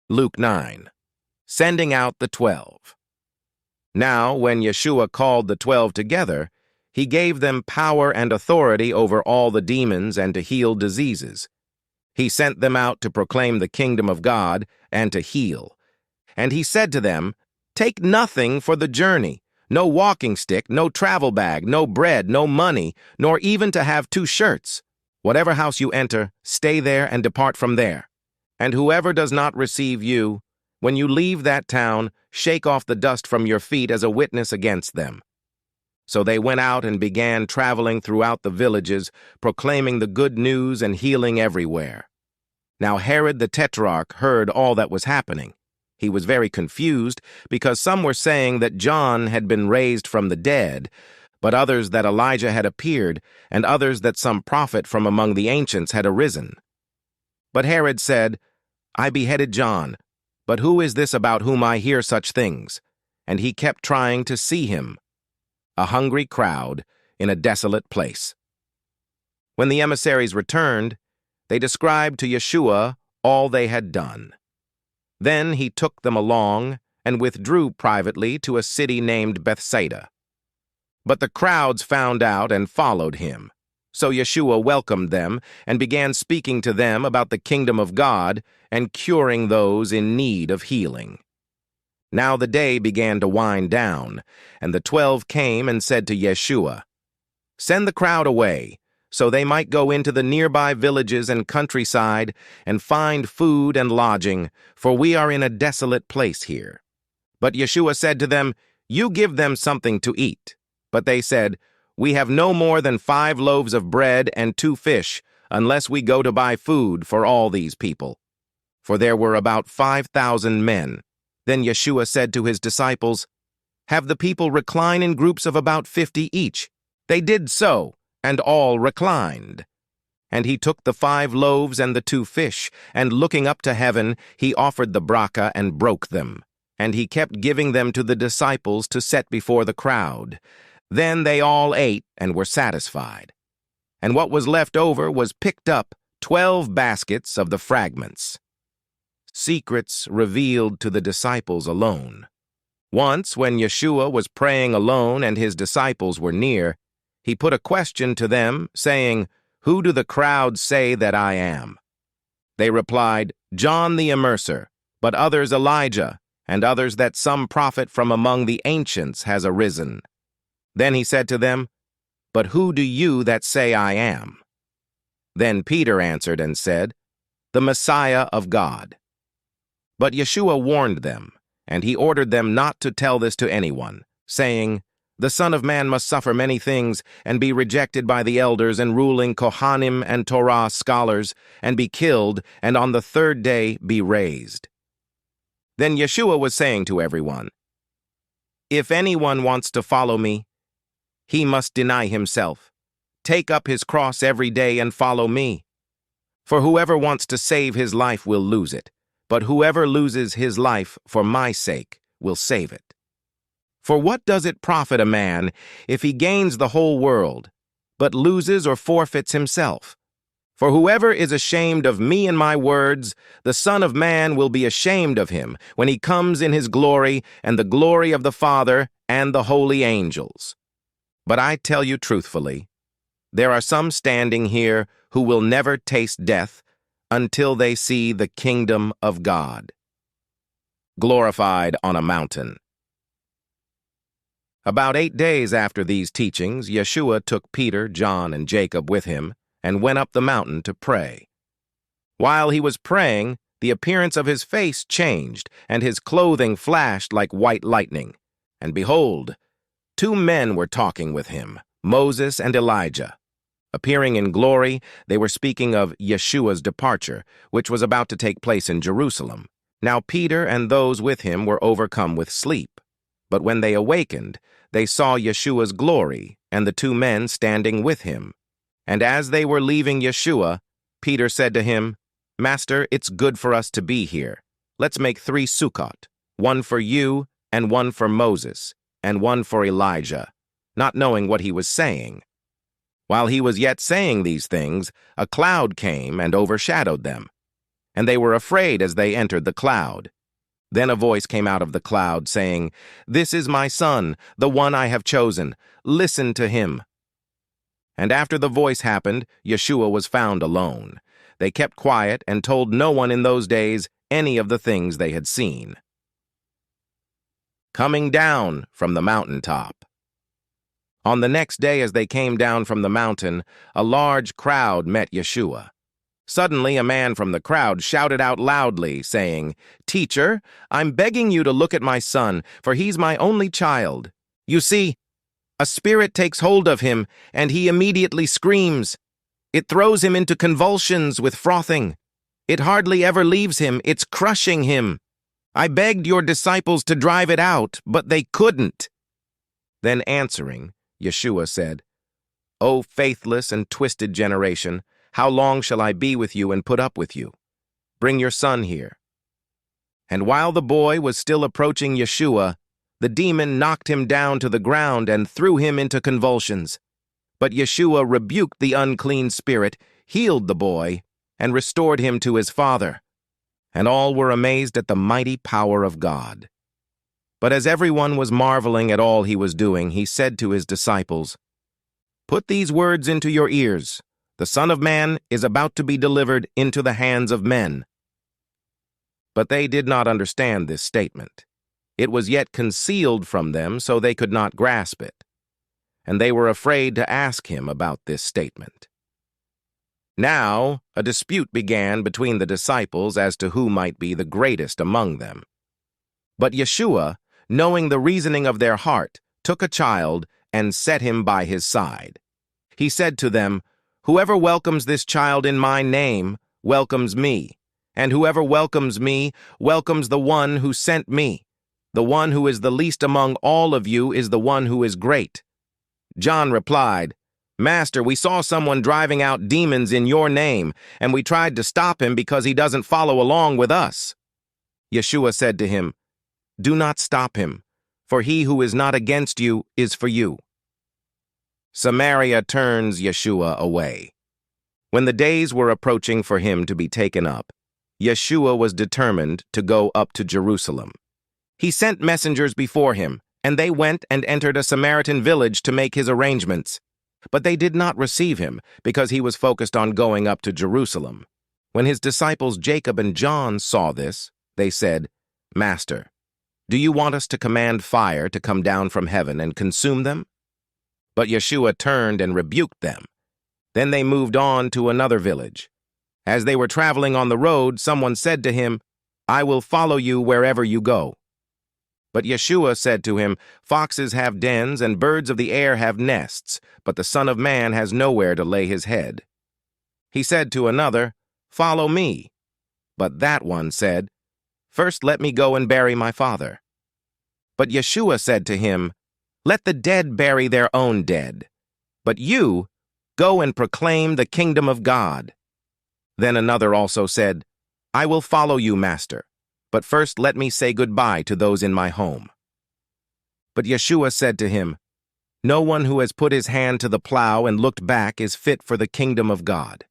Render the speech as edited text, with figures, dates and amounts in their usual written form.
Luke 9. Sending out the 12. Now, when Yeshua called the 12 together, he gave them power and authority over all the demons and to heal diseases. He sent them out to proclaim the kingdom of God and to heal. And he said to them, "Take nothing for the journey, no walking stick, no travel bag, no bread, no money, nor even to have 2 shirts. Whatever house you enter, stay there and depart from there. And whoever does not receive you, when you leave that town, shake off the dust from your feet as a witness against them." So they went out and began traveling throughout the villages, proclaiming the good news and healing everywhere. Now Herod the Tetrarch heard all that was happening. He was very confused, because some were saying that John had been raised from the dead, but others that Elijah had appeared, and others that some prophet from among the ancients had arisen. But Herod said, "I beheaded John, but who is this about whom I hear such things?" And he kept trying to see him. A hungry crowd in a desolate place. When the emissaries returned, they described to Yeshua all they had done. Then he took them along and withdrew privately to a city named Bethsaida. But the crowds found out and followed him. So Yeshua welcomed them and began speaking to them about the kingdom of God and curing those in need of healing. Now the day began to wind down, and the 12 came and said to Yeshua, "Send the crowd away, so they might go into the nearby villages and countryside and find food and lodging, for we are in a desolate place here." But Yeshua said to them, "You give them something to eat." But they said, "We have no more than 5 loaves of bread and 2 fish, unless we go to buy food for all these people." For there were about 5,000 men. Then Yeshua said to his disciples, "Have the people recline in groups of about 50 each." They did so, and all reclined. And he took the 5 loaves and the 2 fish, and looking up to heaven, he offered the bracha and broke them. And he kept giving them to the disciples to set before the crowd. Then they all ate and were satisfied. And what was left over was picked up, 12 baskets of the fragments. Secrets revealed to the disciples alone. Once, when Yeshua was praying alone and his disciples were near, he put a question to them, saying, "Who do the crowd say that I am?" They replied, "John the Immerser, but others Elijah, and others that some prophet from among the ancients has arisen." Then he said to them, "But who do you that say I am?" Then Peter answered and said, "The Messiah of God." But Yeshua warned them, and he ordered them not to tell this to anyone, saying, "The Son of Man must suffer many things, and be rejected by the elders and ruling Kohanim and Torah scholars, and be killed, and on the 3rd day be raised." Then Yeshua was saying to everyone, "If anyone wants to follow me, he must deny himself, take up his cross every day and follow me. For whoever wants to save his life will lose it, but whoever loses his life for my sake will save it. For what does it profit a man if he gains the whole world, but loses or forfeits himself? For whoever is ashamed of me and my words, the Son of Man will be ashamed of him when he comes in his glory and the glory of the Father and the holy angels. But I tell you truthfully, there are some standing here who will never taste death until they see the kingdom of God." Glorified on a mountain. About 8 days after these teachings, Yeshua took Peter, John, and Jacob with him and went up the mountain to pray. While he was praying, the appearance of his face changed, and his clothing flashed like white lightning. And behold, 2 men were talking with him, Moses and Elijah. Appearing in glory, they were speaking of Yeshua's departure, which was about to take place in Jerusalem. Now Peter and those with him were overcome with sleep. But when they awakened, they saw Yeshua's glory and the 2 men standing with him. And as they were leaving Yeshua, Peter said to him, "Master, it's good for us to be here. Let's make 3 sukkot, one for you, and one for Moses, and one for Elijah," not knowing what he was saying. While he was yet saying these things, a cloud came and overshadowed them. and they were afraid as they entered the cloud. Then a voice came out of the cloud, saying, "This is my son, the one I have chosen. Listen to him." And after the voice happened, Yeshua was found alone. They kept quiet and told no one in those days any of the things they had seen. Coming down from the mountaintop. On the next day as they came down from the mountain, a large crowd met Yeshua. Suddenly a man from the crowd shouted out loudly, saying, "Teacher, I'm begging you to look at my son, for he's my only child. You see, a spirit takes hold of him, and he immediately screams. It throws him into convulsions with frothing. It hardly ever leaves him, it's crushing him. I begged your disciples to drive it out, but they couldn't." Then answering, Yeshua said, "O faithless and twisted generation, how long shall I be with you and put up with you? Bring your son here." And while the boy was still approaching Yeshua, the demon knocked him down to the ground and threw him into convulsions. But Yeshua rebuked the unclean spirit, healed the boy, and restored him to his father. And all were amazed at the mighty power of God. But as everyone was marveling at all he was doing, he said to his disciples, "Put these words into your ears. The Son of Man is about to be delivered into the hands of men." But they did not understand this statement. It was yet concealed from them, so they could not grasp it. And they were afraid to ask him about this statement. Now, a dispute began between the disciples as to who might be the greatest among them. But Yeshua, knowing the reasoning of their heart, took a child and set him by his side. He said to them, "Whoever welcomes this child in my name welcomes me, and whoever welcomes me welcomes the one who sent me. The one who is the least among all of you is the one who is great." John replied, "Master, we saw someone driving out demons in your name, and we tried to stop him because he doesn't follow along with us." Yeshua said to him, "Do not stop him, for he who is not against you is for you." Samaria turns Yeshua away. When the days were approaching for him to be taken up, Yeshua was determined to go up to Jerusalem. He sent messengers before him, and they went and entered a Samaritan village to make his arrangements. But they did not receive him, because he was focused on going up to Jerusalem. When his disciples Jacob and John saw this, they said, "Master, do you want us to command fire to come down from heaven and consume them?" But Yeshua turned and rebuked them. Then they moved on to another village. As they were traveling on the road, someone said to him, "I will follow you wherever you go." But Yeshua said to him, "Foxes have dens and birds of the air have nests, but the Son of Man has nowhere to lay his head." He said to another, "Follow me." But that one said, "First let me go and bury my father." But Yeshua said to him, "Let the dead bury their own dead. But you, go and proclaim the kingdom of God." Then another also said, "I will follow you, Master, but first let me say goodbye to those in my home." But Yeshua said to him, "No one who has put his hand to the plow and looked back is fit for the kingdom of God."